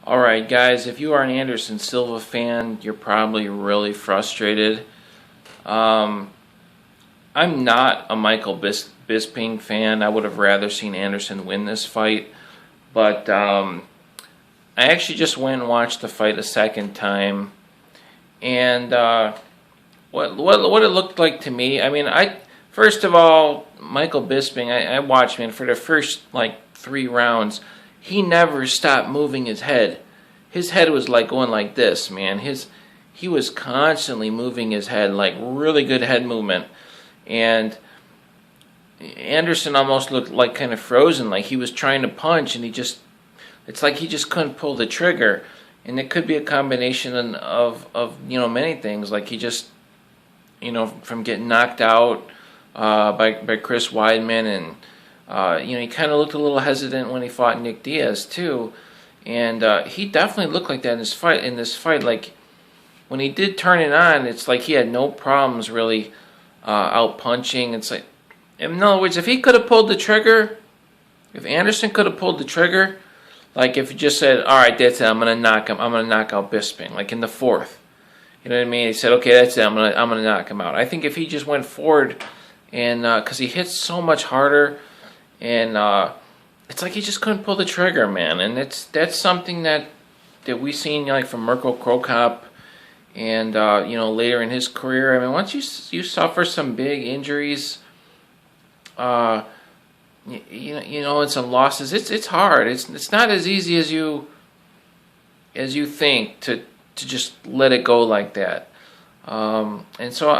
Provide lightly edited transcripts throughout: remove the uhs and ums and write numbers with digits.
Alright guys, if you are an Anderson Silva fan, you're probably really frustrated. I'm not a Michael Bisping fan. I would have rather seen Anderson win this fight. But I actually just went and watched the fight a second time. And what it looked like to me, first of all, Michael Bisping, I watched, man, for the first like 3 rounds, he never stopped moving his head. His head was like going like this, man. He was constantly moving his head, like really good head movement. And Anderson almost looked like kind of frozen, like he was trying to punch and it's like he just couldn't pull the trigger. And it could be a combination of many things, like he just, from getting knocked out by Chris Weidman, and he kind of looked a little hesitant when he fought Nick Diaz too, and he definitely looked like that in this fight. Like when he did turn it on, it's like he had no problems really out punching. It's like, in other words, if he could have pulled the trigger, if Anderson could have pulled the trigger, like if he just said, "All right, that's it. I'm gonna knock him. I'm gonna knock out Bisping," like in the 4th. You know what I mean? He said, "Okay, that's it. I'm gonna knock him out." I think if he just went forward, and because he hits so much harder, and it's like he just couldn't pull the trigger, man. And that's something that we've seen, like from Mirko Krokop, and later in his career. I mean, once you suffer some big injuries, and some losses, it's hard. It's not as easy as you think to just let it go like that. And so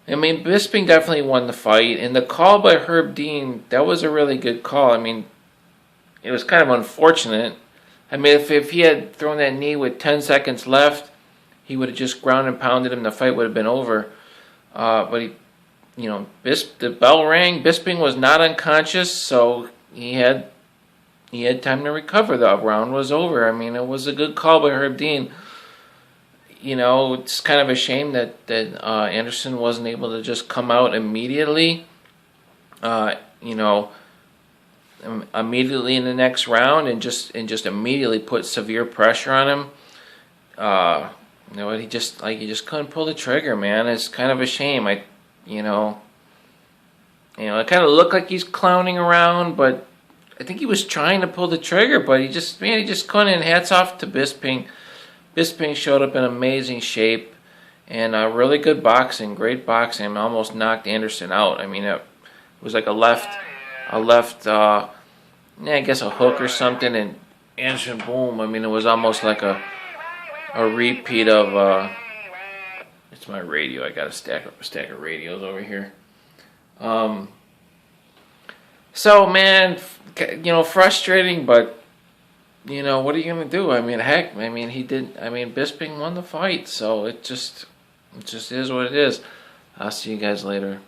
Bisping definitely won the fight, and the call by Herb Dean, that was a really good call. I mean, it was kind of unfortunate. I mean, if he had thrown that knee with 10 seconds left, he would have just ground and pounded him. The fight would have been over. But the bell rang. Bisping was not unconscious, so he had time to recover. The round was over. I mean, it was a good call by Herb Dean. It's kind of a shame that Anderson wasn't able to just come out immediately. Immediately in the next round and just immediately put severe pressure on him. He just couldn't pull the trigger, man. It's kind of a shame. It kind of looked like he's clowning around, but I think he was trying to pull the trigger, but he just couldn't. And hats off to Bisping. Bisping showed up in amazing shape and really good boxing, great boxing. Almost knocked Anderson out. I mean, it was like a left, I guess a hook or something, and Anderson, boom. I mean, it was almost like a repeat of. It's my radio. I got a stack of radios over here. So man, frustrating, but what are you gonna do? I mean, heck, Bisping won the fight, so it just is what it is. I'll see you guys later.